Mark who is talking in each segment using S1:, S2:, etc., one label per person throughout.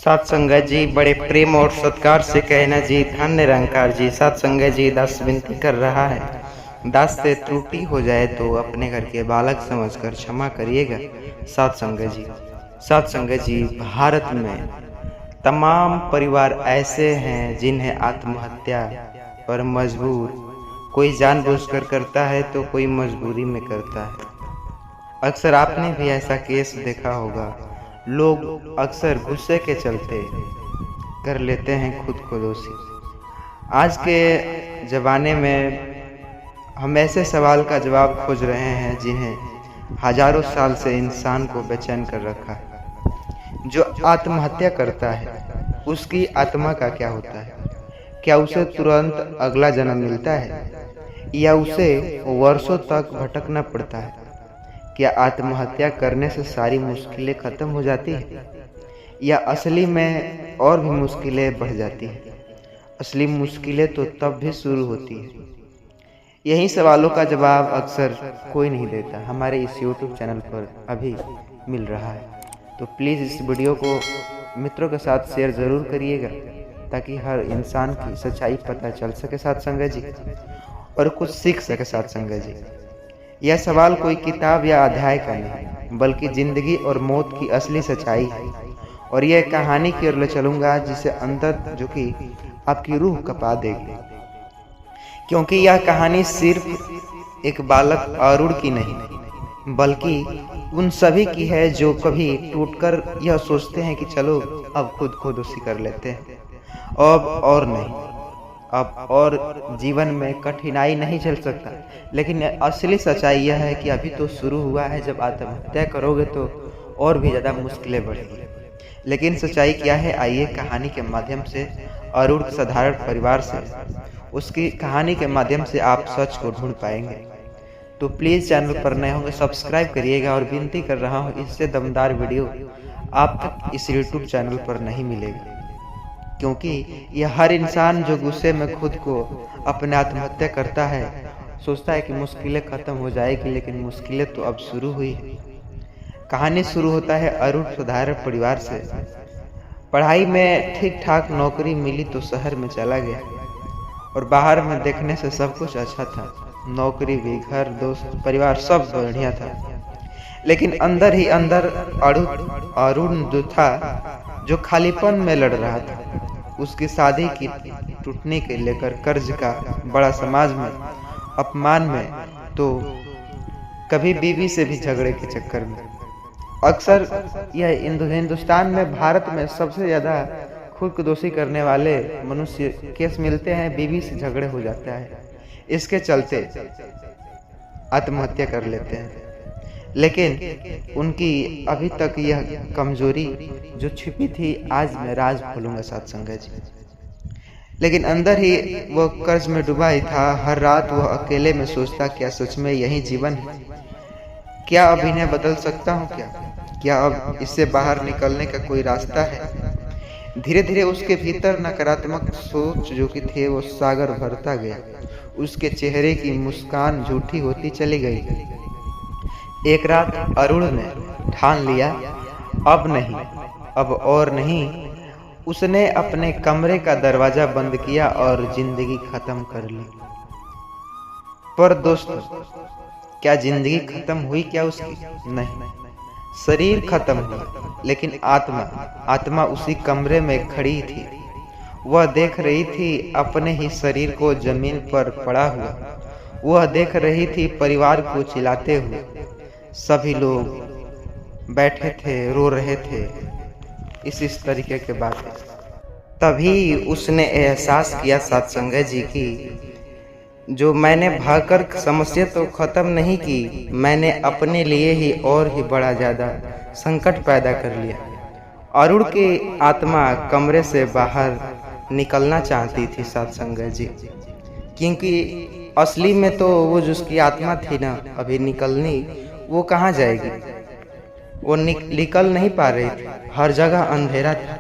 S1: सात संगत जी बड़े प्रेम और सत्कार से कहना जी धन्य निरंकार जी। सात संगत जी दास विनती कर रहा है, दास से त्रुटि हो जाए तो अपने घर के बालक समझकर क्षमा करिएगा। सात संगत जी, सात संगत जी, भारत में तमाम परिवार ऐसे हैं जिन्हें आत्महत्या पर मजबूर, कोई जानबूझकर करता है तो कोई मजबूरी में करता है। अक्सर आपने भी ऐसा केस देखा होगा। लोग अक्सर गुस्से के चलते कर लेते हैं खुद को दोषी। आज के ज़माने में हम ऐसे सवाल का जवाब खोज रहे हैं जिन्हें हजारों साल से इंसान को बेचैन कर रखा है। जो आत्महत्या करता है उसकी आत्मा का क्या होता है? क्या उसे तुरंत अगला जन्म मिलता है या उसे वर्षों तक भटकना पड़ता है? क्या आत्महत्या करने से सारी मुश्किलें खत्म हो जाती हैं या असली में और भी मुश्किलें बढ़ जाती हैं? असली मुश्किलें तो तब भी शुरू होती हैं। यही सवालों का जवाब अक्सर कोई नहीं देता। हमारे इस YouTube चैनल पर अभी मिल रहा है, तो प्लीज़ इस वीडियो को मित्रों के साथ शेयर ज़रूर करिएगा ताकि हर इंसान की सच्चाई पता चल सके साथ संगत जी, और कुछ सीख सके साथ संगत जी। यह सवाल कोई किताब या अध्याय का नहीं बल्कि जिंदगी और मौत की असली सच्चाई है। और यह कहानी की ओर ले चलूँगा जिसे अंदर जो कि आपकी रूह कपा देगी, क्योंकि यह कहानी सिर्फ एक बालक अरुण की नहीं बल्कि उन सभी की है जो कभी टूटकर यह सोचते हैं कि चलो अब खुद को दोषी कर लेते हैं, अब और नहीं, अब और जीवन में कठिनाई नहीं झेल सकता। लेकिन असली सच्चाई यह है कि अभी तो शुरू हुआ है। जब आत्महत्या करोगे तो और भी ज़्यादा मुश्किलें बढ़ेगी। लेकिन सच्चाई क्या है, आइए कहानी के माध्यम से, अरुण साधारण परिवार से, उसकी कहानी के माध्यम से आप सच को ढूंढ पाएंगे। तो प्लीज़ चैनल पर नए होंगे सब्सक्राइब करिएगा, और विनती कर रहा हूँ इससे दमदार वीडियो आप तक इस YouTube चैनल पर नहीं मिलेगा, क्योंकि यह हर इंसान जो गुस्से में खुद को अपने आत्महत्या करता है सोचता है कि मुश्किलें खत्म हो जाएगी, लेकिन मुश्किलें तो अब शुरू हुई है। कहानी शुरू होता है अरुण साधारण परिवार से। पढ़ाई में ठीक ठाक नौकरी मिली तो शहर में चला गया, और बाहर में देखने से सब कुछ अच्छा था, नौकरी भी, घर, दोस्त, परिवार सब बढ़िया था। लेकिन अंदर ही अंदर अरुण जो था, जो खालीपन में लड़ रहा था, उसकी शादी की टूटने के लेकर, कर्ज का, बड़ा समाज में अपमान में, तो कभी बीवी से भी झगड़े के चक्कर में। अक्सर यह हिंदुस्तान में, भारत में सबसे ज़्यादा खुद को दोषी करने वाले मनुष्य केस मिलते हैं, बीवी से झगड़े हो जाता है, इसके चलते आत्महत्या कर लेते हैं। लेकिन उनकी अभी तक यह कमजोरी जो छिपी थी, आज मैं राज खोलूंगा साथ संगत जी। लेकिन अंदर ही वह कर्ज में डूबा ही था। हर रात वह अकेले में सोचता, क्या सच में यही जीवन है? क्या अब इन्हें बदल सकता हूँ? क्या अब इससे बाहर निकलने का कोई रास्ता है? धीरे धीरे उसके भीतर नकारात्मक सोच जो कि थे वो सागर भरता गया। उसके चेहरे की मुस्कान झूठी होती चली गई। एक रात अरुण ने ठान लिया, अब नहीं, अब और नहीं। उसने अपने कमरे का दरवाजा बंद किया और जिंदगी खत्म कर ली। पर दोस्तों, क्या जिंदगी खत्म हुई क्या उसकी? नहीं, शरीर खत्म हुआ, लेकिन आत्मा उसी कमरे में खड़ी थी। वह देख रही थी अपने ही शरीर को जमीन पर पड़ा हुआ। वह देख रही थी परिवार को चिल्लाते हुए। सभी लोग बैठे थे, रो रहे थे, इस तरीके के बातें। तभी उसने एहसास किया सत्संग जी की, जो मैंने भागकर समस्या तो खत्म नहीं की, मैंने अपने लिए ही और ही बड़ा ज्यादा संकट पैदा कर लिया। अरुण की आत्मा कमरे से बाहर निकलना चाहती थी सत्संग जी, क्योंकि असली में तो वो जो उसकी आत्मा थी ना, अभी निकलनी, वो कहाँ जाएगी? वो निकल नहीं पा रही थी। हर जगह अंधेरा था।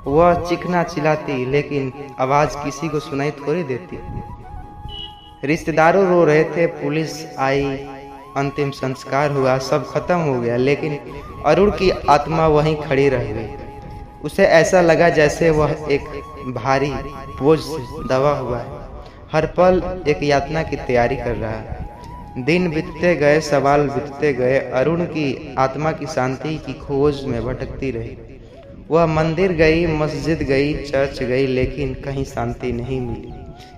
S1: वह चीखना चिल्लाती, लेकिन आवाज किसी को सुनाई थोड़ी देती। रिश्तेदारों रो रहे थे, पुलिस आई, अंतिम संस्कार हुआ, सब खत्म हो गया, लेकिन अरुण की आत्मा वहीं खड़ी रह गई। उसे ऐसा लगा जैसे वह एक भारी बोझ से दबा हुआ है, हर पल एक यातना की तैयारी कर रहा है। दिन बीतते गए, सवाल बीतते गए। अरुण की आत्मा की शांति की खोज में भटकती रही। वह मंदिर गई, मस्जिद गई, चर्च गई, लेकिन कहीं शांति नहीं मिली,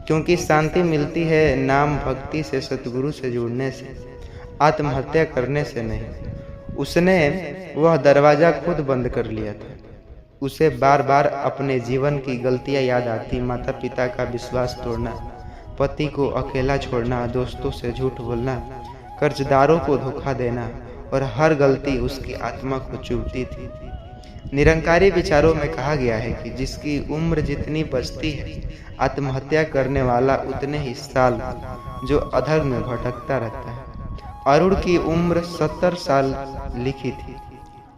S1: क्योंकि शांति मिलती है नाम भक्ति से, सतगुरु से जुड़ने से, आत्महत्या करने से नहीं। उसने वह दरवाज़ा खुद बंद कर लिया था। उसे बार बार अपने जीवन की गलतियां याद आती, माता पिता का विश्वास तोड़ना, पति को अकेला छोड़ना, दोस्तों से झूठ बोलना, कर्जदारों को धोखा देना, और हर गलती उसकी आत्मा को चुभती थी। निरंकारी विचारों में कहा गया है कि जिसकी उम्र जितनी बचती है, आत्महत्या करने वाला उतने ही साल जो अधर्म में भटकता रहता है। अरुण की उम्र 70 साल लिखी थी।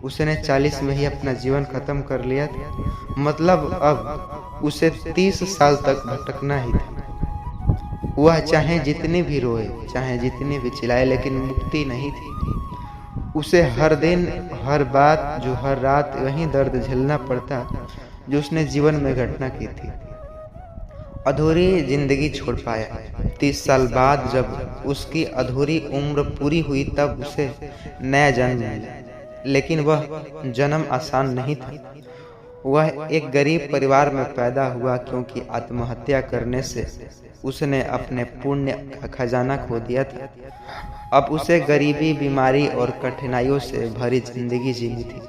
S1: उसने 40 में ही अपना जीवन खत्म कर लिया था। मतलब अब उसे 30 साल तक भटकना ही था। वह चाहे जितनी भी रोए, चाहे जितनी भी चिल्लाए, लेकिन मुक्ति नहीं थी। उसे हर दिन, हर बात, जो हर रात वही दर्द झेलना पड़ता जो उसने जीवन में घटना की थी। अधूरी जिंदगी छोड़ पाया। 30 साल बाद जब उसकी अधूरी उम्र पूरी हुई, तब उसे नया जन्म मिला। लेकिन वह जन्म आसान नहीं था। वह एक गरीब परिवार में पैदा हुआ, क्योंकि आत्महत्या करने से उसने अपने पुण्य का खजाना खो दिया था। अब उसे गरीबी, बीमारी और कठिनाइयों से भरी जिंदगी जीनी थी।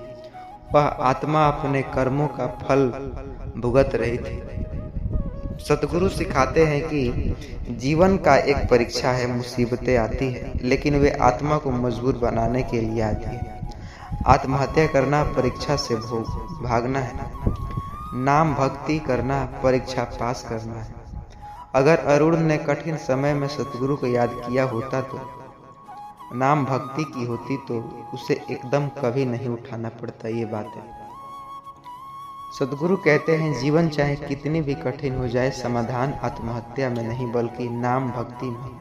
S1: वह आत्मा अपने कर्मों का फल भुगत रही थी। सतगुरु सिखाते हैं कि जीवन का एक परीक्षा है, मुसीबतें आती है, लेकिन वे आत्मा को मजबूत बनाने के लिए आती है। आत्महत्या करना परीक्षा से भागना है, नाम भक्ति करना परीक्षा पास करना है। अगर अरुण ने कठिन समय में सतगुरु को याद किया होता, तो नाम भक्ति की होती, तो उसे एकदम कभी नहीं उठाना पड़ता। ये बात है। सतगुरु कहते हैं, जीवन चाहे कितनी भी कठिन हो जाए, समाधान आत्महत्या में नहीं बल्कि नाम भक्ति में।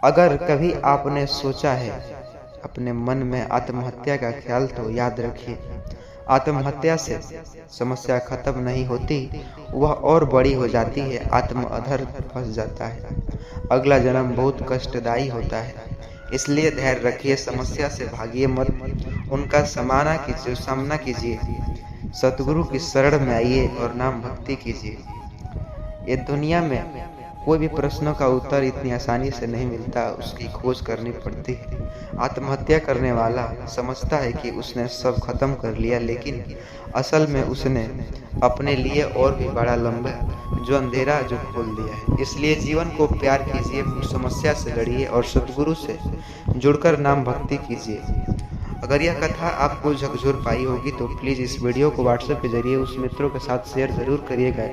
S1: अगर कभी आपने सोचा है अपने मन में आत्महत्या का ख्याल, तो याद रखिए, आत्महत्या से समस्या खत्म नहीं होती, वह और बड़ी हो जाती है। आत्म अधर फंस जाता है। अगला जन्म बहुत कष्टदायी होता है। इसलिए धैर्य रखिए, समस्या से भागिए मत, उनका सामना कीजिए, सतगुरु की शरण में आइए और नाम भक्ति कीजिए। ये दुनिया में कोई भी प्रश्नों का उत्तर इतनी आसानी से नहीं मिलता, उसकी खोज करनी पड़ती है। आत्महत्या करने वाला समझता है कि उसने सब खत्म कर लिया, लेकिन असल में उसने अपने लिए और भी बड़ा लंबा जो अंधेरा जो खोल दिया है। इसलिए जीवन को प्यार कीजिए, समस्या से लड़िए और सतगुरु से जुड़कर नाम भक्ति कीजिए। अगर यह कथा आपको झकझोर पाई होगी तो प्लीज़ इस वीडियो को व्हाट्सएप के जरिए उस मित्रों के साथ शेयर ज़रूर करिएगा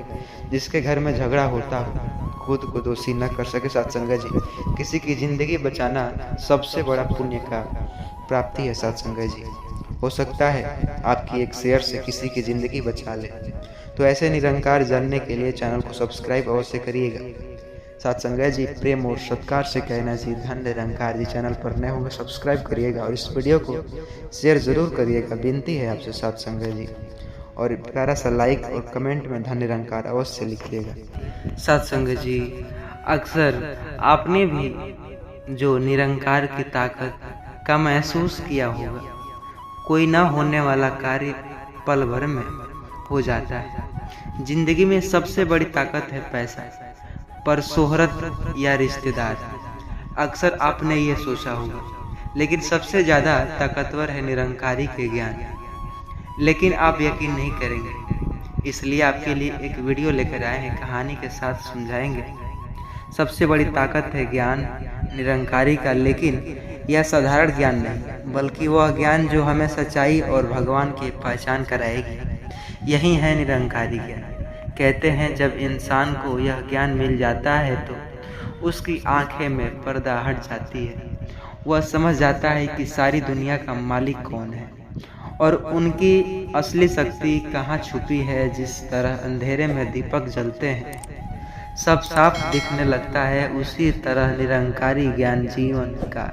S1: जिसके घर में झगड़ा होता हो। खुद को दोषी न कर सके सत्संगत जी। किसी की ज़िंदगी बचाना सबसे बड़ा पुण्य का प्राप्ति है सत्संगत जी। हो सकता है आपकी एक शेयर से किसी की ज़िंदगी बचा ले। तो ऐसे निरंकार जानने के लिए चैनल को सब्सक्राइब अवश्य करिएगा। सत्संगत जी प्रेम और सत्कार से कहना जी, धन निरंकार जी। चैनल पर नए होंगे सब्सक्राइब करिएगा और इस वीडियो को शेयर ज़रूर करिएगा। विनती है आपसे सत्संगत जी, और प्यारा सा लाइक और कमेंट में धन निरंकार अवश्य लिखिएगा।
S2: सत्संगत जी, अक्सर आपने भी जो निरंकार की ताकत का महसूस किया होगा, कोई ना होने वाला कार्य पल भर में हो जाता है। जिंदगी में सबसे बड़ी ताकत है पैसा, पर शोहरत या रिश्तेदार। अक्सर आपने ये सोचा होगा, लेकिन सबसे ज़्यादा ताकतवर है निरंकारी के ज्ञान। लेकिन आप यकीन नहीं करेंगे, इसलिए आपके लिए एक वीडियो लेकर आए हैं, कहानी के साथ समझाएंगे। सबसे बड़ी ताकत है ज्ञान निरंकारी का, लेकिन यह साधारण ज्ञान नहीं, बल्कि वह ज्ञान जो हमें सच्चाई और भगवान की पहचान कराएगी। यही है निरंकारी ज्ञान। कहते हैं जब इंसान को यह ज्ञान मिल जाता है तो उसकी आंखें में पर्दा हट जाती है। वह समझ जाता है कि सारी दुनिया का मालिक कौन है और उनकी असली शक्ति कहाँ छुपी है। जिस तरह अंधेरे में दीपक जलते हैं सब साफ दिखने लगता है, उसी तरह निरंकारी ज्ञान जीवन का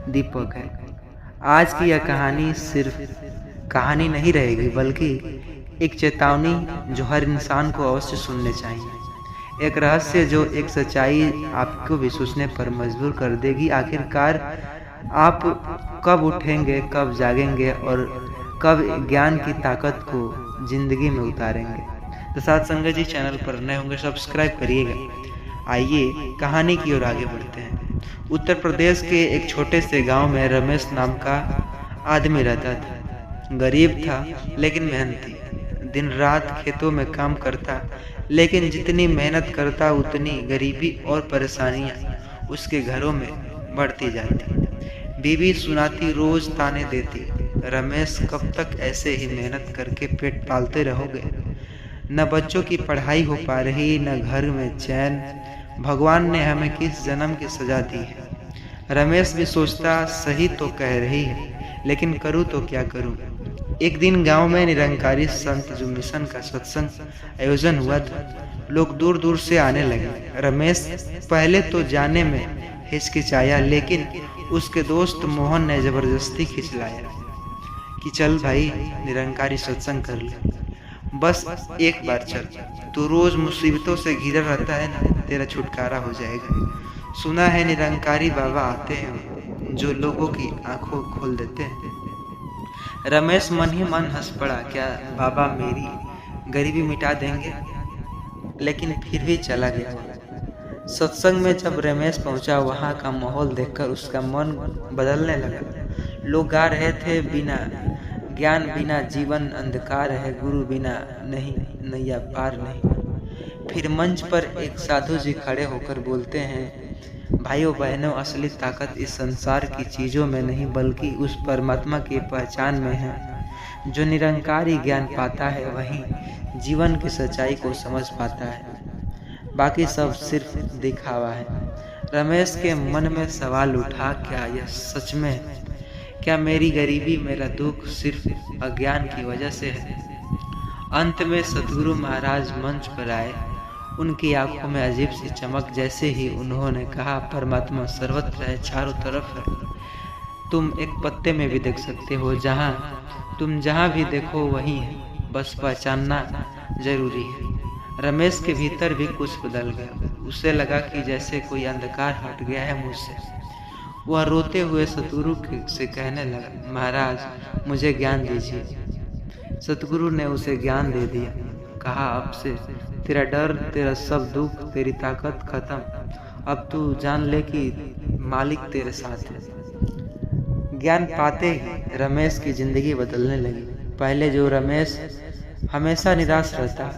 S2: दीपक है। आज की यह कहानी सिर्फ कहानी नहीं रहेगी, बल्कि एक चेतावनी जो हर इंसान को अवश्य सुनने चाहिए। एक रहस्य जो एक सच्चाई आपको भी सोचने पर मजबूर कर देगी। आखिरकार आप कब उठेंगे, कब जागेंगे और कब ज्ञान की ताकत को जिंदगी में उतारेंगे। तो साथ संगत जी, चैनल पर नए होंगे सब्सक्राइब करिएगा। आइए कहानी की ओर आगे बढ़ते हैं। उत्तर प्रदेश के एक छोटे से गांव में रमेश नाम का आदमी रहता था। गरीब था लेकिन मेहनती। दिन रात खेतों में काम करता, लेकिन जितनी मेहनत करता उतनी गरीबी और परेशानियां उसके घरों में बढ़ती जाती। बीवी सुनाती, रोज ताने देती, रमेश कब तक ऐसे ही मेहनत करके पेट पालते रहोगे? न बच्चों की पढ़ाई हो पा रही, न घर में चैन। भगवान ने हमें किस जन्म की सजा दी है? रमेश भी सोचता, सही तो कह रही है, लेकिन करूँ तो क्या करूँ? एक दिन गांव में निरंकारी संत जो मिशन का सत्संग आयोजन हुआ था। लोग दूर दूर से आने लगे। रमेश पहले तो जाने में हिचकिचाया, लेकिन उसके दोस्त मोहन ने जबरदस्ती खींच लाया कि चल भाई, निरंकारी सत्संग कर ले, बस एक बार चल। तू रोज मुसीबतों से घिरा रहता है ना, तेरा छुटकारा हो जाएगा। सुना है निरंकारी बाबा आते हैं जो लोगों की आंखों खोल देते हैं। रमेश मन ही मन हंस पड़ा, क्या बाबा मेरी गरीबी मिटा देंगे? लेकिन फिर भी चला गया। सत्संग में जब रमेश पहुंचा, वहां का माहौल देखकर उसका मन बदलने लगा। लोग गा रहे थे, बिना ज्ञान बिना जीवन अंधकार है, गुरु बिना नहीं नैया पार नहीं। फिर मंच पर एक साधु जी खड़े होकर बोलते हैं, भाइयों बहनों, असली ताकत इस संसार की चीज़ों में नहीं, बल्कि उस परमात्मा की पहचान में है। जो निरंकारी ज्ञान पाता है वही जीवन की सच्चाई को समझ पाता है, बाकी सब सिर्फ दिखावा है। रमेश के मन में सवाल उठा, क्या यह सच में है? क्या मेरी गरीबी, मेरा दुख सिर्फ अज्ञान की वजह से है? अंत में सतगुरु महाराज मंच पर आए। उनकी आंखों में अजीब सी चमक। जैसे ही उन्होंने कहा, परमात्मा सर्वत्र है, चारों तरफ है, तुम एक पत्ते में भी देख सकते हो, तुम जहाँ भी देखो वही है, बस पहचानना जरूरी है। रमेश के भीतर भी कुछ बदल गया। उसे लगा कि जैसे कोई अंधकार हट गया है मुझसे। वह रोते हुए सतगुरु से कहने लगा, महाराज मुझे ज्ञान दीजिए। सतगुरु ने उसे ज्ञान दे दिया। कहा, अब से तेरा डर, तेरा सब दुख, तेरी ताकत खत्म। अब तू जान ले कि मालिक तेरे साथ है। ज्ञान पाते ही रमेश की जिंदगी बदलने लगी। पहले जो रमेश हमेशा निराश रहता,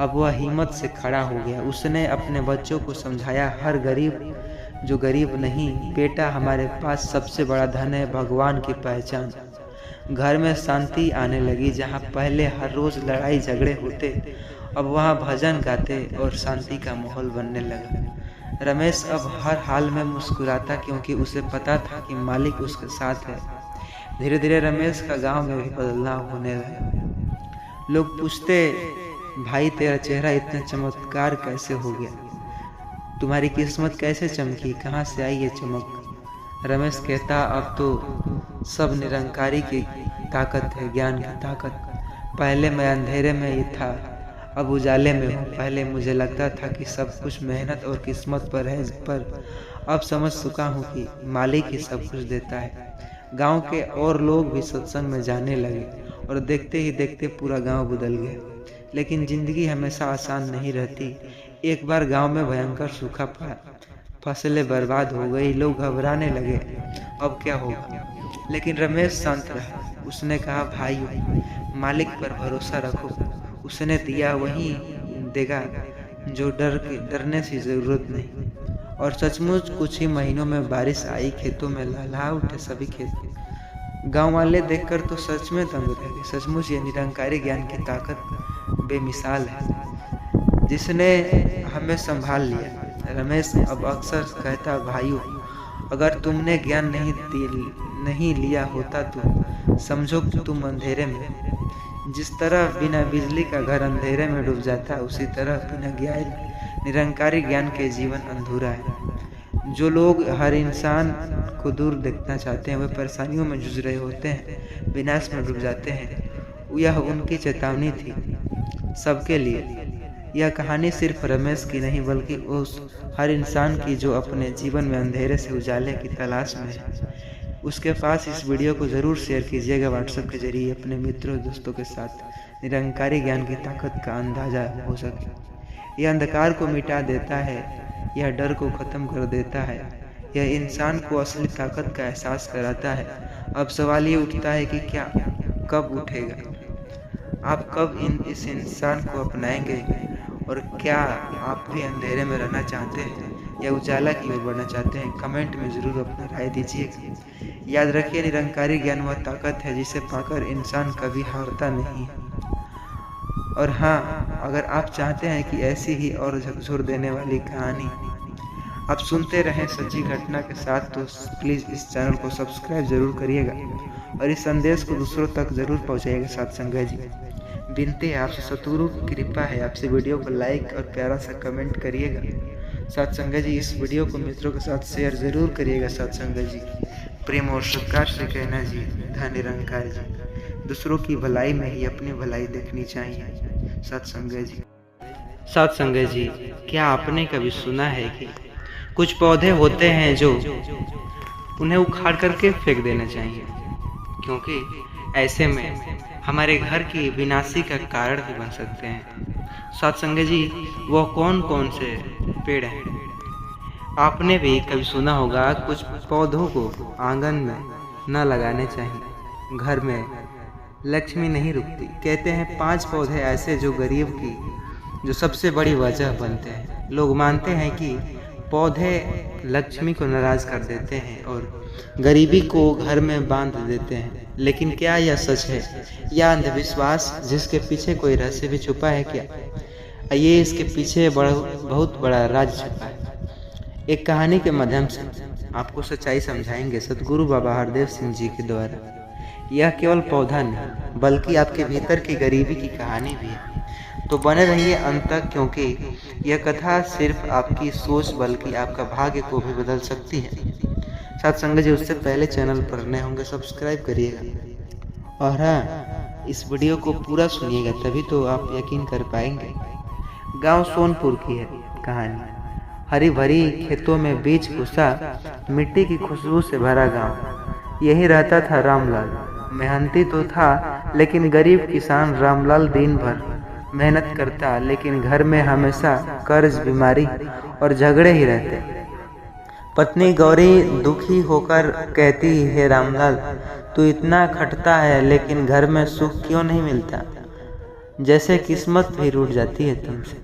S2: अब वह हिम्मत से खड़ा हो गया। उसने अपने बच्चों को समझाया, हर गरीब जो गरीब नहीं, बेटा हमारे पास सबसे बड़ा धन है, भगवान की पहचान। घर में शांति आने लगी। जहाँ पहले हर रोज लड़ाई झगड़े होते, अब वहाँ भजन गाते और शांति का माहौल बनने लगा। रमेश अब हर हाल में मुस्कुराता, क्योंकि उसे पता था कि मालिक उसके साथ है। धीरे धीरे रमेश का गांव में भी बदलाव होने लगा। लोग पूछते, भाई तेरा चेहरा इतना चमत्कार कैसे हो गया? तुम्हारी किस्मत कैसे चमकी? कहाँ से आई ये चमक? रमेश कहता, अब तो सब निरंकारी की ताकत है, ज्ञान की ताकत। पहले मैं अंधेरे में ही था, अब उजाले में हूँ। पहले मुझे लगता था कि सब कुछ मेहनत और किस्मत पर है, पर अब समझ चुका हूँ कि मालिक ही सब कुछ देता है। गांव के और लोग भी सत्संग में जाने लगे और देखते ही देखते पूरा गांव बदल गया। लेकिन जिंदगी हमेशा आसान नहीं रहती। एक बार गांव में भयंकर सूखा पड़ा, फसलें बर्बाद हो गई, लोग घबराने लगे, अब क्या होगा? लेकिन रमेश शांत रहा। उसने कहा, भाइयों मालिक पर भरोसा रखो, उसने दिया वही देगा, जो डरने की जरूरत नहीं। और सचमुच कुछ ही महीनों में बारिश आई, खेतों में लहलहा उठे सभी खेत। गांव वाले देखकर तो सच में दंग रह गए। सचमुच ये निरंकारी ज्ञान की ताकत बेमिसाल है, जिसने हमें संभाल लिया। रमेश अब अक्सर कहता, भाइयों अगर तुमने ज्ञान नहीं लिया होता तो समझो कि तुम अंधेरे में। जिस तरह बिना बिजली का घर अंधेरे में डूब जाता है, उसी तरह बिना ज्ञान निरंकारी ज्ञान के जीवन अधूरा है। जो लोग हर इंसान को दूर देखना चाहते हैं, वे परेशानियों में जूझ रहे होते हैं, विनाश में डूब जाते हैं। यह उनकी चेतावनी थी सबके लिए। यह कहानी सिर्फ रमेश की नहीं बल्कि उस हर इंसान की जो अपने जीवन में अंधेरे से उजाले की तलाश में है। उसके पास इस वीडियो को ज़रूर शेयर कीजिएगा व्हाट्सएप के जरिए अपने मित्रों दोस्तों के साथ, निरंकारी ज्ञान की ताकत का अंदाजा हो सके। यह अंधकार को मिटा देता है, यह डर को ख़त्म कर देता है, यह इंसान को असली ताकत का एहसास कराता है। अब सवाल ये उठता है कि क्या कब उठेगा? आप कब इस इंसान को अपनाएंगे? और क्या आप भी अंधेरे में रहना चाहते हैं या उजाला की ओर बढ़ना चाहते हैं? कमेंट में ज़रूर अपनी राय दीजिएगा। याद रखिए, निरंकारी ज्ञान वह ताकत है जिसे पाकर इंसान कभी हारता नहीं है। और हाँ, अगर आप चाहते हैं कि ऐसी ही और झकझोर देने वाली कहानी आप सुनते रहें सच्ची घटना के साथ, तो प्लीज़ इस चैनल को सब्सक्राइब ज़रूर करिएगा और इस संदेश को दूसरों तक ज़रूर पहुँचाइएगा। सत्संग जी, विनती है आपसे, सतगुरु की कृपा है आपसे, वीडियो को लाइक और प्यारा सा कमेंट करिएगा। सत्संग जी, इस वीडियो को मित्रों के साथ शेयर ज़रूर करिएगा। सत्संग जी, प्रेम और सत्कार से कहना जी, धन निरंकार जी, दूसरों की भलाई में ही अपनी भलाई देखनी चाहिए। सत्संग जी। सत्संग जी, क्या आपने कभी सुना है कि कुछ पौधे होते हैं जो उन्हें उखाड़ करके फेंक देना चाहिए, क्योंकि ऐसे में हमारे घर की विनाशी का कारण भी बन सकते हैं। सत्संग जी, वो कौन कौन से पेड़ हैं? आपने भी कभी सुना होगा कुछ पौधों को आंगन में न लगाने चाहिए, घर में लक्ष्मी नहीं रुकती। कहते हैं 5 पौधे ऐसे जो गरीब की जो सबसे बड़ी वजह बनते हैं। लोग मानते हैं कि पौधे लक्ष्मी को नाराज कर देते हैं और गरीबी को घर में बांध देते हैं, लेकिन क्या यह सच है या अंधविश्वास जिसके पीछे कोई रहस्य भी छुपा है? क्या ये इसके पीछे बहुत बड़ा राज छुपा है? एक कहानी के माध्यम से आपको सच्चाई समझाएंगे सतगुरु बाबा हरदेव सिंह जी के द्वारा। यह केवल पौधा नहीं बल्कि आपके भीतर की गरीबी की कहानी भी है। तो बने रहिए अंत तक, क्योंकि यह कथा सिर्फ आपकी सोच बल्कि आपका भाग्य को भी बदल सकती है। सत्संग जी, उससे पहले चैनल पर नए होंगे सब्सक्राइब करिएगा और हाँ, इस वीडियो को पूरा सुनिएगा, तभी तो आप यकीन कर पाएंगे। गांव सोनपुर की है कहानी। हरी भरी खेतों में बीज घुसा, मिट्टी की खुशबू से भरा गांव। यही रहता था रामलाल। मेहनती तो था लेकिन गरीब किसान रामलाल दिन भर मेहनत करता, लेकिन घर में हमेशा कर्ज, बीमारी और झगड़े ही रहते। पत्नी गौरी दुखी होकर कहती, हे रामलाल, तू इतना खटता है लेकिन घर में सुख क्यों नहीं मिलता? जैसे किस्मत भी रूठ जाती है तुमसे।